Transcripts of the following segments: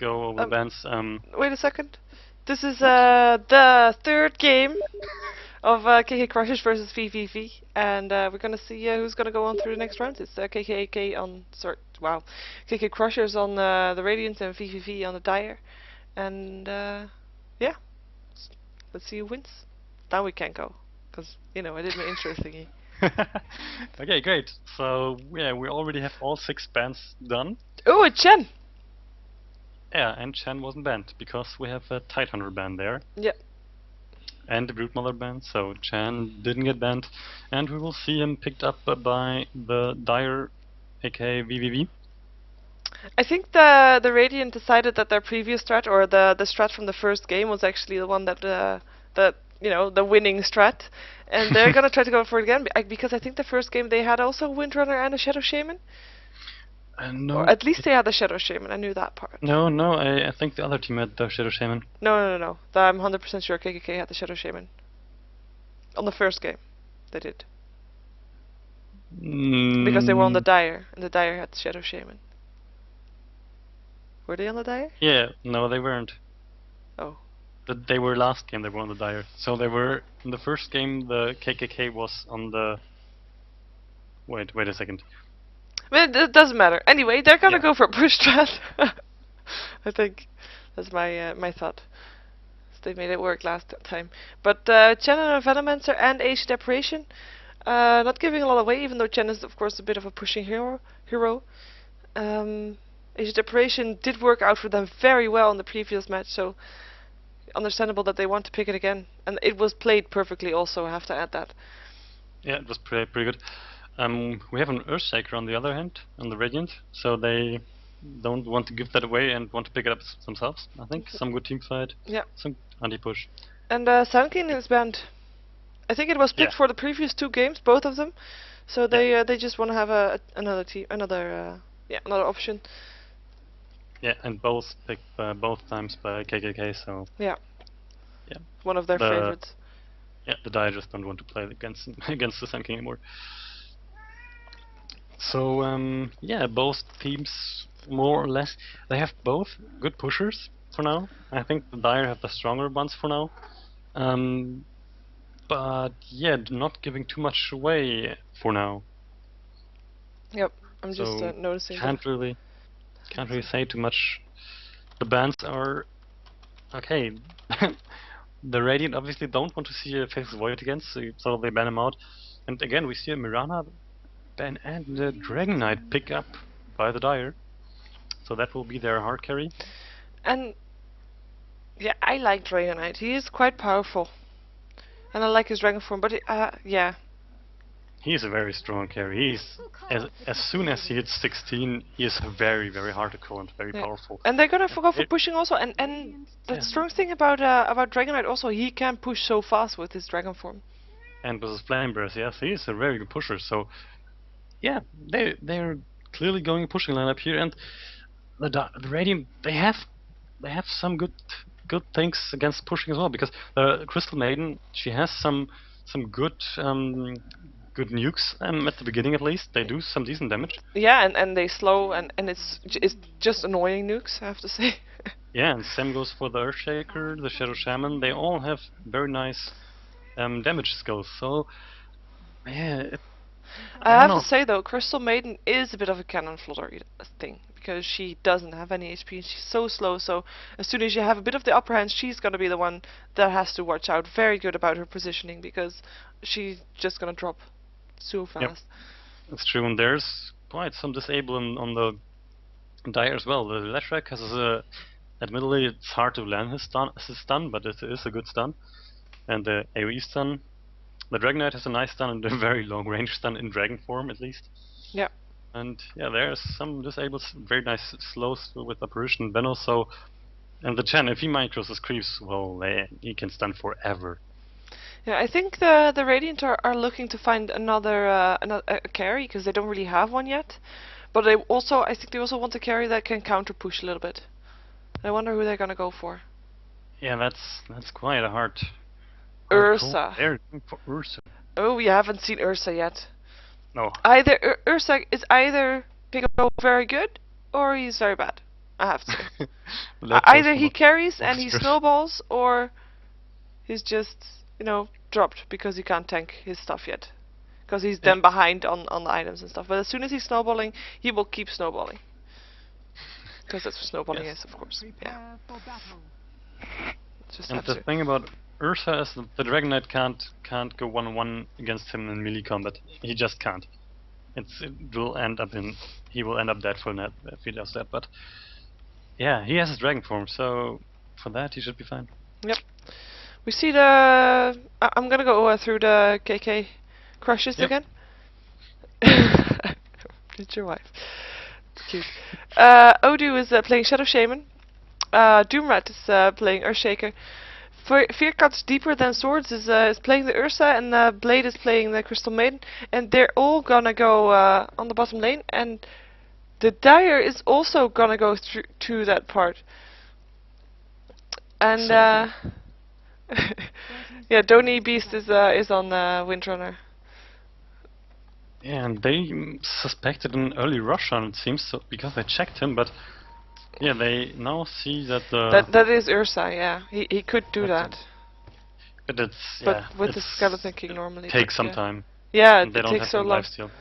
go over the bans. Wait a second. This is the third game of KK Krushers versus vVv, and we're gonna see who's gonna go on through the next round. It's KK on KK Krushers on the Radiant and vVv on the Dire, and yeah, let's see who wins. Now we can go, because you know I did my intro thingy. Okay, great. So yeah, we already have all 6 bans done. Oh, it's Chen. Yeah, and Chen wasn't banned because we have a Tidehunter ban there. Yep. And the Broodmother ban, so Chen didn't get banned, and we will see him picked up by the Dire, aka vVv. I think the Radiant decided that their previous strat, or the strat from the first game, was actually the one that you know, the winning strat, and they're gonna try to go for it again because I think the first game they had also a Windrunner and a Shadow Shaman. No. Or at least they had the Shadow Shaman. I knew that part. No, I think the other team had the Shadow Shaman. No. I'm 100% sure KKK had the Shadow Shaman. On the first game, they did. Because they were on the Dire, and the Dire had the Shadow Shaman. Were they on the Dire? Yeah, no, they weren't. Oh. They were last game, they were on the Dire. So they were, in the first game, the KKK was on the... Wait a second. But it doesn't matter. Anyway, they're gonna go for a push strat. I think that's my my thought. So they made it work last time. But Chen and Venomancer and Ancient Apparition, not giving a lot away, even though Chen is of course a bit of a pushing hero. Ancient Apparition did work out for them very well in the previous match, so understandable that they want to pick it again. And it was played perfectly also, I have to add that. Yeah, it was pretty good. We have an Ursa on the other hand, on the Radiant, so they don't want to give that away and want to pick it up themselves. I think some good team fight, some anti-push. And Sankin is banned. I think it was picked for the previous 2 games, both of them. So they just want to have another option. Yeah, and both picked both times by KKK, so yeah, one of their favorites. Yeah, the Dire just don't want to play against the Sun King anymore. So yeah, both teams more or less, they have both good pushers for now. I think the Dire have the stronger ones for now. But yeah, not giving too much away for now. Yep, I'm just noticing. Can't really say too much. The bans are okay. The Radiant obviously don't want to see a Faceless Void again, so they ban him out. And again, we see a Mirana ban and the Dragon Knight pick up by the Dire. So that will be their hard carry. And yeah, I like Dragon Knight. He is quite powerful. And I like his dragon form, but yeah. He's a very strong carry. He's as soon as he hits 16, he is very, very hard to kill and very powerful. And they're gonna go for pushing also. And the strong thing about Dragon Knight also, he can push so fast with his dragon form. And with his flame burst, yes, he is a very good pusher. So yeah, they're clearly going pushing lineup here, and the Radiant they have some good things against pushing as well, because the Crystal Maiden, she has some good good nukes at the beginning at least. They do some decent damage. Yeah, and they slow and it's just annoying nukes, I have to say. Yeah, and same goes for the Earthshaker, the Shadow Shaman. They all have very nice damage skills. So yeah. I have to say though, Crystal Maiden is a bit of a cannon fodder thing, because she doesn't have any HP and she's so slow, so as soon as you have a bit of the upper hand, she's gonna be the one that has to watch out very good about her positioning, because she's just gonna drop so fast. Yep. That's true, and there's quite some disabling on the Dire as well. The Leshrac has admittedly it's hard to land his stun, but it is a good stun. And the AoE stun. The Dragon Knight has a nice stun and a very long range stun in dragon form at least. Yeah. And yeah, there's some disabled very nice slows with Apparition and Venom, so and the Chen, if he micros his creeps, well he can stun forever. Yeah, I think the Radiant are looking to find another carry, because they don't really have one yet. But I think they also want a carry that can counter push a little bit. I wonder who they're gonna go for. Yeah, that's quite a hard Ursa. They're going for Ursa. Oh, we haven't seen Ursa yet. No. Either Ursa is either Piccolo very good or he's very bad. I have to. That goes Either for he the carries and he monsters. snowballs, or he's just, dropped because he can't tank his stuff yet. Because he's Yeah. then behind on the items and stuff. But as soon as he's snowballing, he will keep snowballing. Because that's what snowballing Yes. is, of course. Yeah. Just And have the to. thing about Ursa is that the Dragon Knight can't go 1-on-1 against him in melee combat. He just can't. It will end up in he will end up dead for net if he does that. But yeah, he has his dragon form, so for that he should be fine. Yep. We see the. I'm gonna go through the KK Crushers Yep. again. It's your wife. It's cute. Odu is playing Shadow Shaman. Doomrat is playing Earthshaker. Fear Cuts Deeper Than Swords is playing the Ursa, and Blade is playing the Crystal Maiden, and they're all gonna go on the bottom lane, and the Dire is also gonna go through to that part. And yeah, Doni Beast is on Windrunner. Yeah, and they suspected an early rush on it seems so because they checked him, but yeah, they now see that the That is Ursa, yeah. He could do That's that. but it's But yeah, with the it's Skeleton King normally. takes but, some yeah. time. Yeah, And they it don't takes have so any long. lifesteal.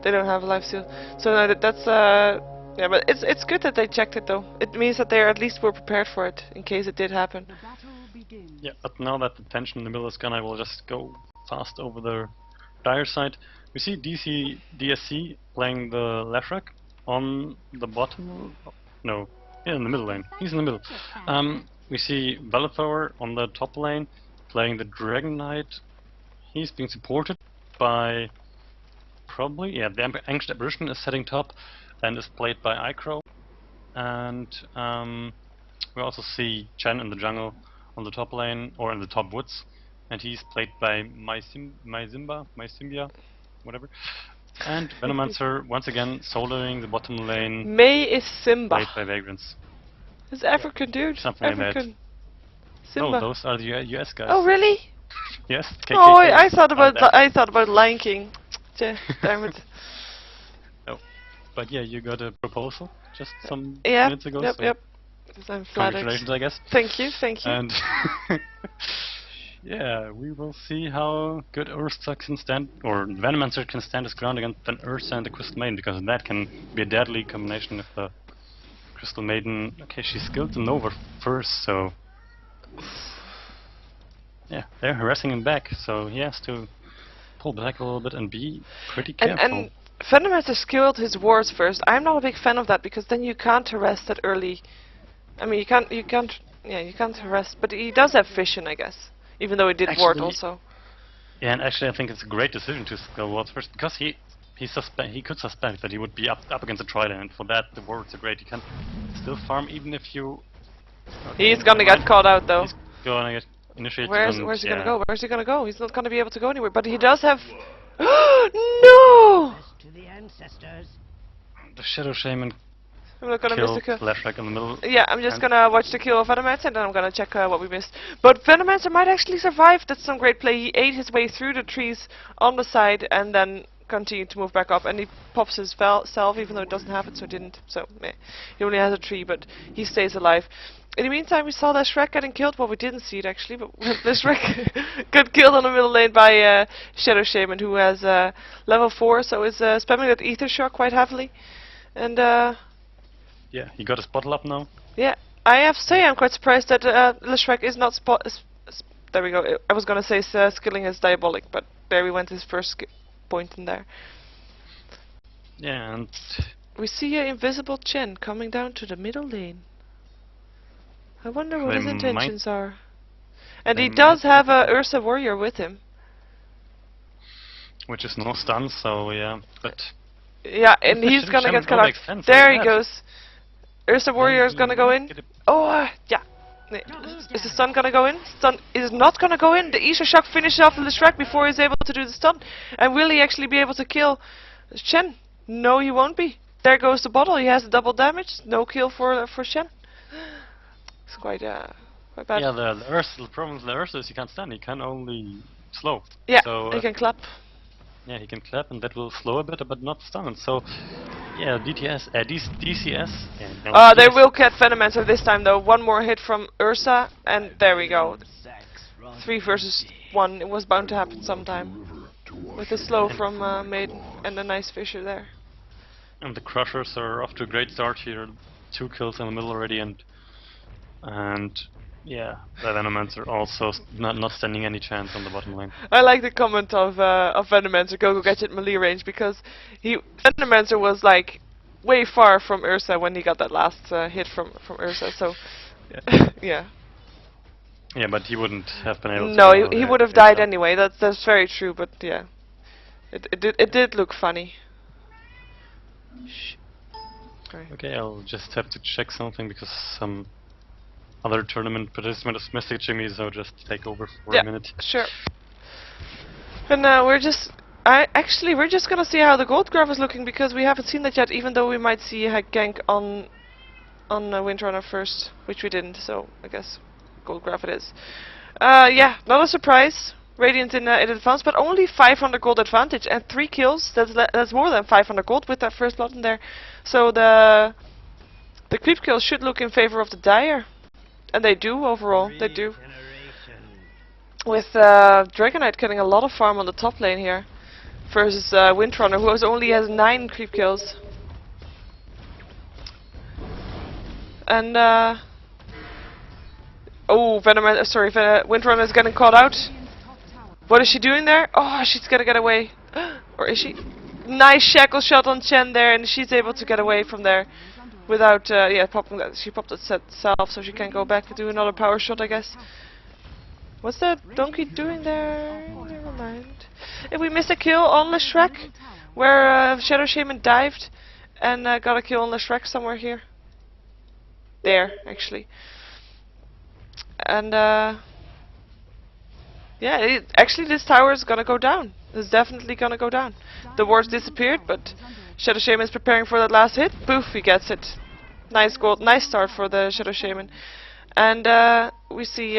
They don't have a life steal. So no, that's yeah, but it's good that they checked it though. It means that they at least were prepared for it in case it did happen. Yeah, but now that the tension in the middle is gone, I will just go fast over the Dire side. We see DSC playing the Lefrak on the bottom. No, yeah, in the middle lane. He's in the middle. We see Velathor on the top lane playing the Dragon Knight. He's being supported by probably the Ancient Apparition is setting top and is played by Icro. And we also see Chen in the jungle on the top lane or in the top woods, and he's played by Mysimbia, whatever. And Venomancer once again soloing the bottom lane, May is Simba. played by Vagrants. It's African dude. Something like that. African. No, Simba. those are the US guys. Oh really? Yes. Oh, KKK I thought are about there. I thought about Lion King. Damn it. No. But yeah, you got a proposal just some Yeah. minutes ago. Yep. So Yep. Because I'm flattered. congratulations, I guess. Thank you. Thank you. And yeah, we will see how good Ursa can stand, or Venomancer can stand his ground against an Ursa and the Crystal Maiden, because that can be a deadly combination if the Crystal Maiden. Okay, she's skilled to Nova first, so yeah, they're harassing him back, so he has to pull back a little bit and be pretty careful. And Venomancer skilled his wards first. I'm not a big fan of that because then you can't harass that early. I mean, you can't harass, but he does have vision, I guess. Even though he did ward Actually, also. Yeah, and actually I think it's a great decision to skill wards first, because he could suspect that he would be up against a Trident, and for that the wards are great. He can still farm even if you... Okay, He's gonna get caught out though. He's gonna get initiated. Where's and, he gonna yeah. go? Where's he gonna go? He's not gonna be able to go anywhere. But he does have... No! To the ancestors. The Shadow Shaman I'm not gonna miss killed the kill. Lefrak in the middle. Yeah, I'm just and gonna watch the kill of Venomancer and then I'm gonna check what we missed. But Venomancer might actually survive. That's some great play. He ate his way through the trees on the side and then continued to move back up. And he pops his self, even though it doesn't have it, so it didn't. So, meh. He only has a tree, but he stays alive. In the meantime, we saw that Shrek getting killed. Well, we didn't see it actually, but the Shrek got killed on the middle lane by Shadow Shaman, who has level 4, so is spamming that Ether Shock quite heavily. And yeah, he got his bottle up now. yeah, I have to say I'm quite surprised that Shrek is not there we go. I was gonna say skilling his Diabolic, but there we went his first point in there. Yeah, and We see an invisible Chen coming down to the middle lane. I wonder what his They intentions are. And they he does might have a Ursa warrior with him. which is no stun, so yeah, but Yeah, and the he's Shadow gonna Shaman get cut don't out. make sense There like he that. goes. Ursa warrior is gonna go in. Get it- Oh, yeah. Is the stun gonna go in? Stun is not gonna go in. The Ether Shock finishes off Shrek before he's able to do the stun. And will he actually be able to kill Shen? No, he won't be. There goes the bottle. He has a double damage. No kill for Shen. It's quite bad. Yeah, the problem with the Ursa is he can't stun. He can only slow. Yeah, so, he can clap. yeah, he can clap, and that will slow a bit, but not stun. So yeah, DCS. Yeah, no, They DS. will get Venomancer this time though. One more hit from Ursa, and there we go. 3 versus 1. It was bound to happen sometime. With a slow from Maiden and a nice Fisher there. And the Crushers are off to a great start here. 2 kills in the middle already, and yeah, the Venomancer also not standing any chance on the bottom lane. I like the comment of Venomancer, go gadget melee range, because Venomancer was like way far from Ursa when he got that last hit from Ursa. So Yeah. yeah. Yeah, but he wouldn't have been able to. No, Go he would have died anyway. That's very true. But yeah, it did look funny. Shh. Sorry. Okay, I'll just have to check something because some other tournament participant is messaging me, so just take over for a minute. Sure. And we're just we're just gonna see how the gold graph is looking, because we haven't seen that yet. Even though we might see a gank on Windrunner first, which we didn't. So I guess gold graph it is. Yeah, not a surprise. Radiant in advance, but only 500 gold advantage and 3 kills. That's more than 500 gold with that first blood in there. So the creep kills should look in favor of the Dire, and they do overall. They do. With Dragonite getting a lot of farm on the top lane here, versus Windrunner, who only has 9 creep kills. And oh, Windrunner is getting caught out. What is she doing there? Oh, she's gonna get away. Or is she? Nice shackle shot on Chen there, and she's able to get away from there without, yeah, popping that. She popped it herself, so she can go back and do another power shot, I guess. What's that donkey doing there? Never mind. If we missed a kill on the Shrek, where Shadow Shaman dived and got a kill on the Shrek somewhere here. There, actually. And yeah, actually this tower is gonna go down. It's definitely gonna go down. The wards disappeared, but Shadow Shaman is preparing for that last hit. Poof, he gets it. Nice gold, nice start for the Shadow Shaman. And we see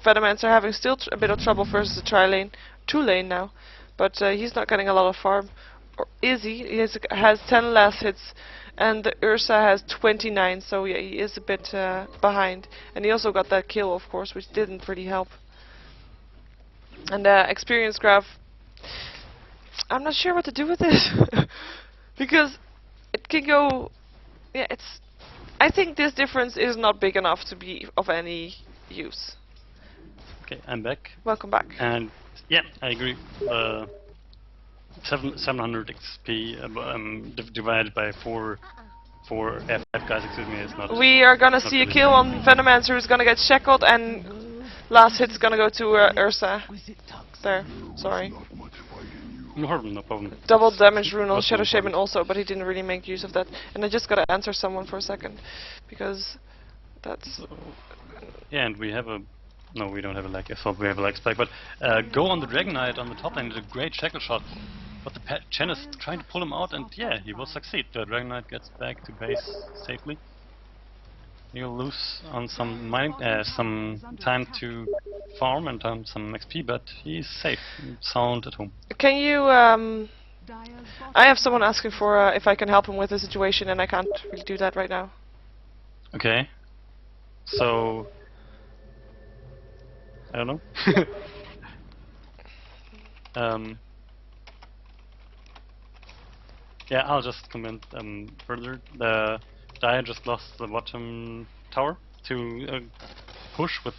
Venomancer having still a bit of trouble versus the tri-lane, 2-lane now. But he's not getting a lot of farm. Or is he? He has 10 last hits, and the Ursa has 29, so yeah, he is a bit behind. And he also got that kill, of course, which didn't really help. And experience graph, I'm not sure what to do with this. Because it can go, yeah, I think this difference is not big enough to be of any use. Okay, I'm back. Welcome back. And yeah, I agree. 700 XP divided by 4 F guys, excuse me, is not. We are gonna see a kill on Venomancer, who's gonna get shackled, and last hit's gonna go to Ursa. There, sorry. No problem, no problem. Double damage rune on Shadow Shaman also, but he didn't really make use of that. And I just gotta answer someone for a second, because that's. Yeah, and we have a. No, we don't have a lag. I thought we have a lag spike, but go on the Dragonite on the top lane. It's a great shackle shot, but the Chen is trying to pull him out, and yeah, he will succeed. The Dragonite gets back to base safely. He'll lose on some time to farm and some XP, but he's safe, sound at home. Can you? I have someone asking for if I can help him with the situation, and I can't really do that right now. Okay. So I don't know. Yeah, I'll just comment further. The Dire just lost the bottom tower to push with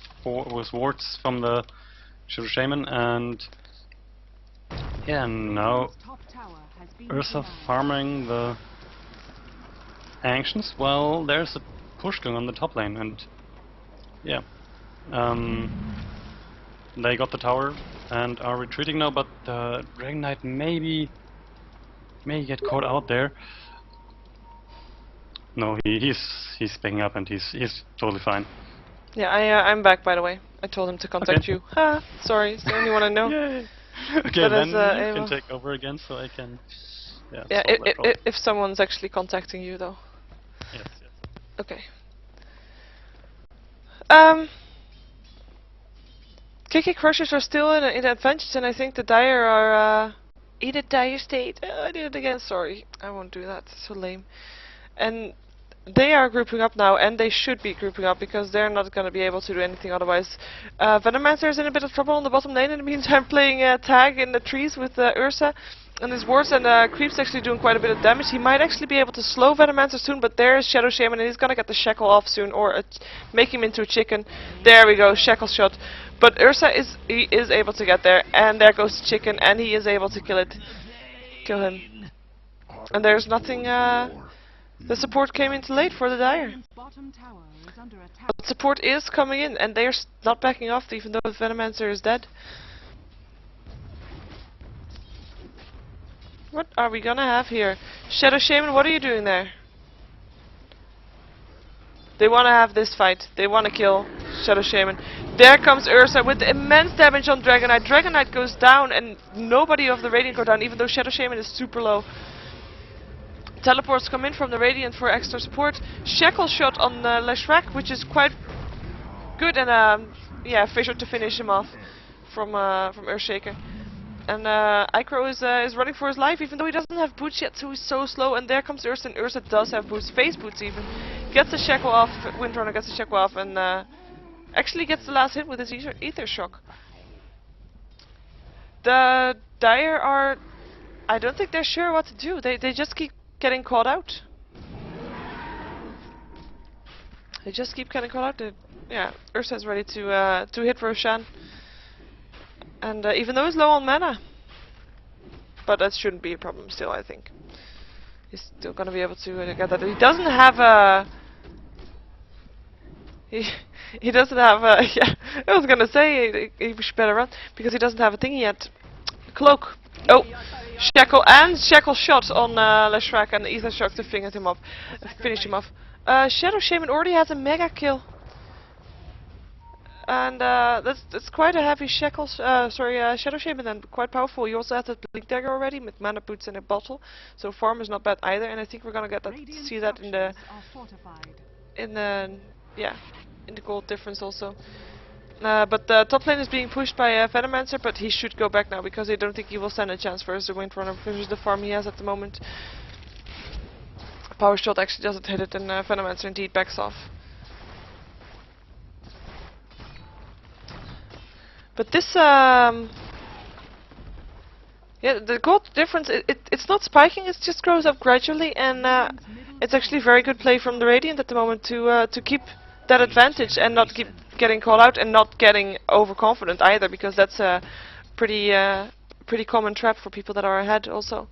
wards from the Shadow Shaman, and yeah, now Ursa farming the Ancients. Well, there's a push going on the top lane, and yeah, they got the tower and are retreating now, but the Dragonite may get caught out there. No, he's backing up, and he's totally fine. Yeah, I'm back, by the way. I told him to contact you. Ha! Sorry, it's the only one I know. Yay. Okay, then you can take over again, so I can. Yeah. If someone's actually contacting you, though. Yes. Okay. KK Krushers are still in advantage, and I think the Dire are In a dire state. I did it again. Sorry, I won't do that. So lame. And they are grouping up now, and they should be grouping up because they're not going to be able to do anything otherwise. Venomancer is in a bit of trouble on the bottom lane in the meantime, playing tag in the trees with Ursa and his wards, and Creep's actually doing quite a bit of damage. He might actually be able to slow Venomancer soon, but there's Shadow Shaman, and he's going to get the shackle off soon, or make him into a chicken. There we go, shackle shot. But Ursa is able to get there, and there goes the chicken, and he is able to kill him. And there's nothing. The support came in too late for the Dire. But support is coming in, and they're not backing off, even though the Venomancer is dead. What are we gonna have here? Shadow Shaman, what are you doing there? They wanna have this fight. They wanna kill Shadow Shaman. There comes Ursa with immense damage on Dragon Knight. Dragon Knight goes down, and nobody of the Radiant go down, even though Shadow Shaman is super low. Teleports come in from the Radiant for extra support. Shackle shot on Leshrac, which is quite good, and yeah, Fisher to finish him off from Earthshaker. And Icro is running for his life, even though he doesn't have boots yet, so he's so slow. And there comes Ursa, and Ursa does have boots, face boots even. Gets the shackle off, Windrunner gets the shackle off, and actually gets the last hit with his Ether Shock. The Dire are... I don't think they're sure what to do. They just keep getting caught out. They just keep getting caught out. Yeah, Ursa is ready to hit Roshan. And even though he's low on mana. But that shouldn't be a problem still, I think. He's still gonna be able to get that. He doesn't have a... He doesn't have a... Yeah, I was gonna say he should better run. Because he doesn't have a thingy yet. Cloak. Oh! Shackle and Shackle shot on Leshrac, and Ether Shock to finish him off. Shadow Shaman already has a mega kill. And that's quite a heavy Shackle, Shadow Shaman, and quite powerful. You also have the Blink Dagger already with mana boots and a bottle, so farm is not bad either. And I think we're gonna get that, see that in the gold difference also. But the top lane is being pushed by Venomancer, but he should go back now because I don't think he will stand a chance versus the Windrunner versus the farm he has at the moment. Power Shot actually doesn't hit it, and Venomancer indeed backs off. But this, yeah, the gold difference, it's not spiking, it just grows up gradually, and it's actually very good play from the Radiant at the moment to keep that advantage and not keep getting called out and not getting overconfident either, because that's a pretty common trap for people that are ahead also.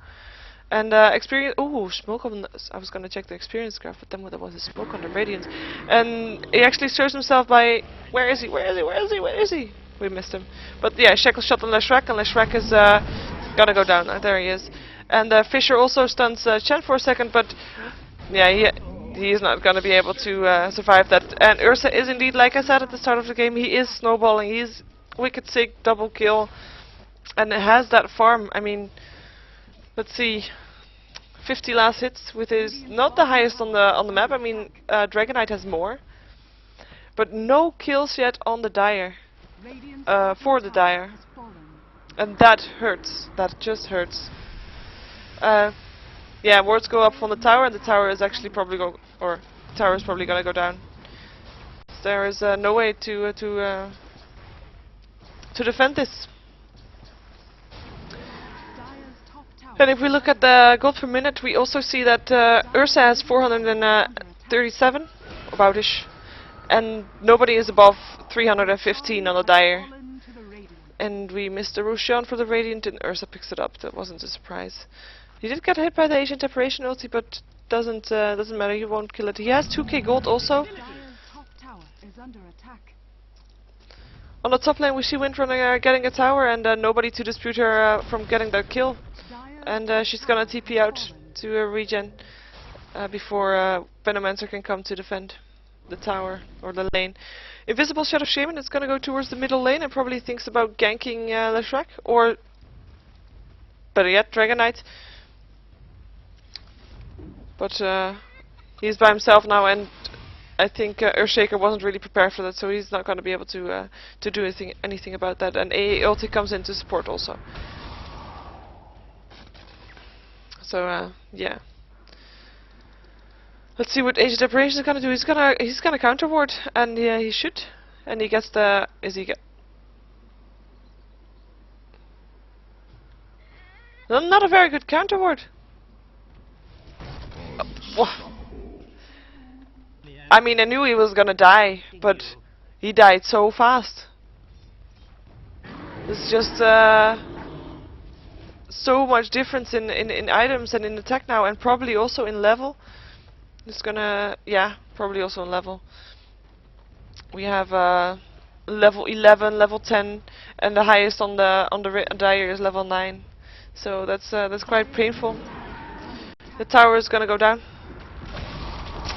And experience. Ooh, smoke on. I was gonna check the experience graph, but then there was a smoke on the Radiant, and he actually shows himself by where is he? Where is he? Where is he? Where is he? We missed him. But yeah, Shackle shot on Leshrac, and Leshrac is gonna go down. There he is. And Fisher also stuns Chen for a second, but yeah, he's not gonna be able to survive that. And Ursa is indeed, like I said at the start of the game, he is snowballing. He's wicked sick, double kill, and it has that farm. I mean, let's see, 50 last hits with his not the highest on the map. I mean, Dragon Knight has more, but no kills yet on the Dire. For the Dire, and that hurts. That just hurts. Yeah, wards go up from the tower, and the tower is actually probably the tower is probably gonna go down. There is no way to defend this. And if we look at the gold per minute, we also see that Ursa has 437, about-ish. And nobody is above 315 on the Dire. And we missed the Roshan for the Radiant, and Ursa picks it up. That wasn't a surprise. He did get hit by the Ancient Apparition ulti, but doesn't matter. He won't kill it. He has 2k gold also. On the top lane, we see Windrunner getting a tower, and nobody to dispute her from getting that kill. And she's gonna TP out to regen before Venomancer can come to defend the tower or the lane. Invisible Shadow Shaman is gonna go towards the middle lane and probably thinks about ganking Leshrac, or better yet, Dragon Knight. But he's by himself now, and I think Earthshaker wasn't really prepared for that, so he's not gonna be able to do anything about that. And AA ulti comes in to support also. So yeah. Let's see what Agent Operation is gonna do. He's gonna counter ward, and yeah, he should. And he gets the not a very good counter ward. I mean, I knew he was gonna die, but he died so fast. It's just so much difference in items and in attack now, and probably also in level. It's gonna, yeah, probably also in level. We have level 11, level 10, and the highest on the dire is level 9. So that's quite painful. The tower is gonna go down.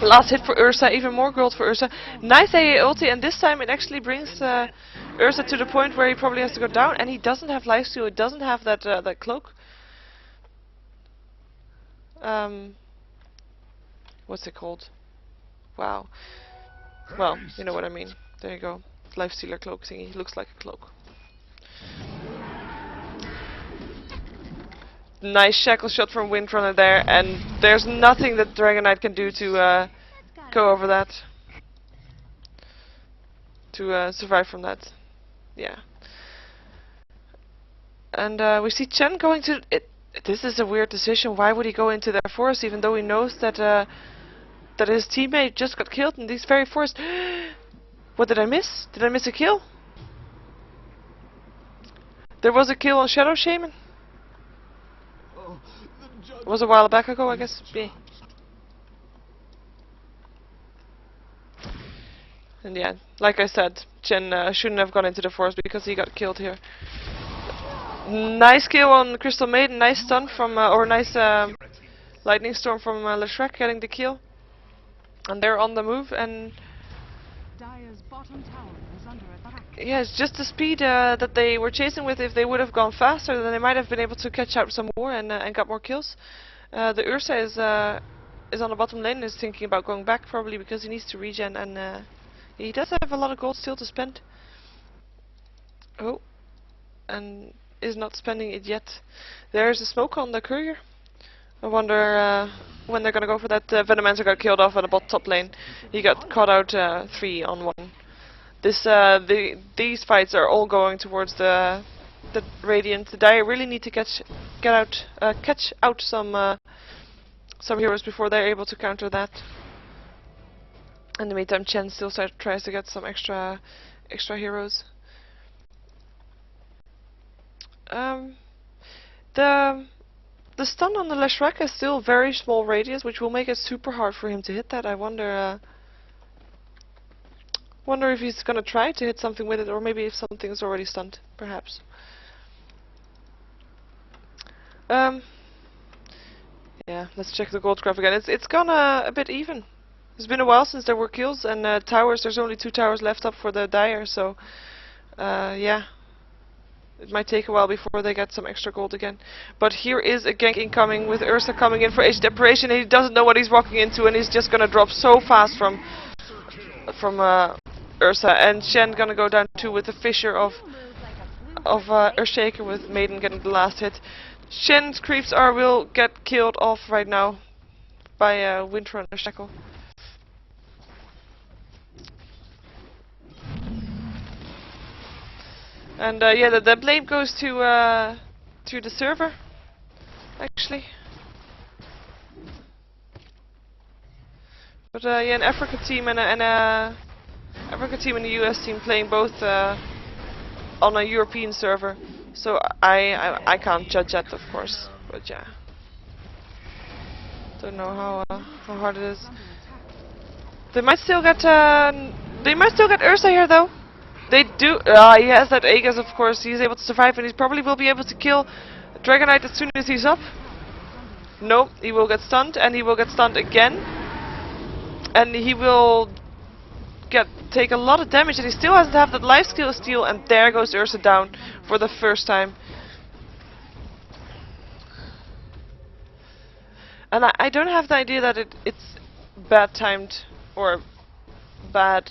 Last hit for Ursa, even more gold for Ursa. Nice AA ulti, and this time it actually brings Ursa to the point where he probably has to go down, and he doesn't have lifesteal, he doesn't have that cloak. What's it called? Wow. Well, you know what I mean. There you go. Lifestealer cloak thingy. He looks like a cloak. Nice shackle shot from Windrunner there, and there's nothing that Dragon Knight can do to go over that. To survive from that. Yeah. And we see Chen going to... This is a weird decision. Why would he go into their forest, even though he knows that that his teammate just got killed in this very forest? What did I miss? Did I miss a kill? There was a kill on Shadow Shaman. It was a while back ago, I guess. Yeah. And yeah, like I said, Chen shouldn't have gone into the forest because he got killed here. Nice kill on Crystal Maiden, nice stun from, or nice lightning storm from Leshrek getting the kill. And they're on the move, and yeah, it's just the speed that they were chasing with. If they would have gone faster, then they might have been able to catch up some more and got more kills. The Ursa is on the bottom lane and is thinking about going back, probably because he needs to regen, and he does have a lot of gold still to spend. Oh, and is not spending it yet. There's a smoke on the courier. I wonder when they're gonna go for that. Venomancer got killed off on the top lane. He got caught out 3 on 1. These fights are all going towards the Radiant. The Dire really need to catch out some heroes before they're able to counter that. In the meantime, Chen still tries to get some extra heroes. The stun on the Leshrek is still very small radius, which will make it super hard for him to hit that. I wonder if he's gonna try to hit something with it, or maybe if something's already stunned, perhaps. Yeah, let's check the gold graph again. It's gone a bit even. It's been a while since there were kills, and towers. There's only 2 towers left up for the Dire, so yeah. It might take a while before they get some extra gold again. But here is a gank incoming with Ursa coming in for Agent Operation, and he doesn't know what he's walking into, and he's just gonna drop so fast from Ursa. And Shen gonna go down too with the Fissure of Earthshaker, with Maiden getting the last hit. Shen's creeps will get killed off right now by Windrunner Shackle. And yeah, the blame goes to the server, actually. But yeah, an Africa team and a Africa team and the US team playing both on a European server, so I can't judge that, of course. But yeah, don't know how hard it is. They might still get Ursa here though. They do. He has that Aegis, of course. He's able to survive, and he probably will be able to kill Dragon Knight as soon as he's up. No, he will get stunned, and he will get stunned again, and he will take a lot of damage, and he still hasn't have that life steal. And there goes Ursa down for the first time. And I don't have the idea that it's bad timed or bad.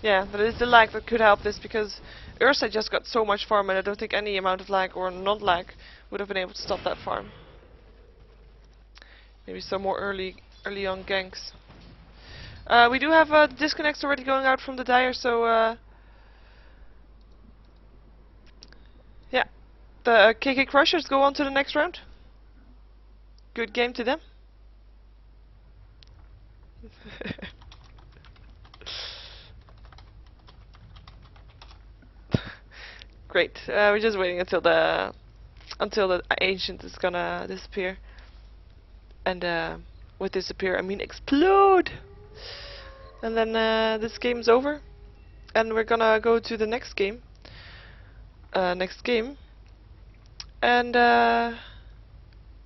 Yeah, that is the lag that could help this, because Ursa just got so much farm, and I don't think any amount of lag or non-lag would have been able to stop that farm. Maybe some more early on ganks. We do have disconnects already going out from the Dire, so yeah. The KK Krushers go on to the next round. Good game to them. Great. We're just waiting until the ancient is gonna disappear. And with disappear, I mean explode. And then this game's over, and we're gonna go to the next game. And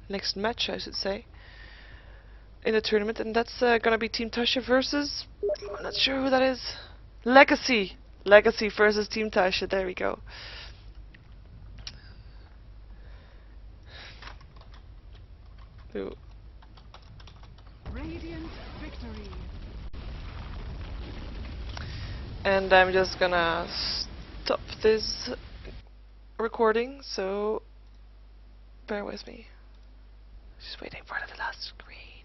next match, I should say, in the tournament, and that's gonna be Team Tasha versus, I'm not sure who that is. Legacy versus Team Tasha. There we go. Ooh. Radiant victory. And I'm just gonna stop this recording, so bear with me. Just waiting for the last screen.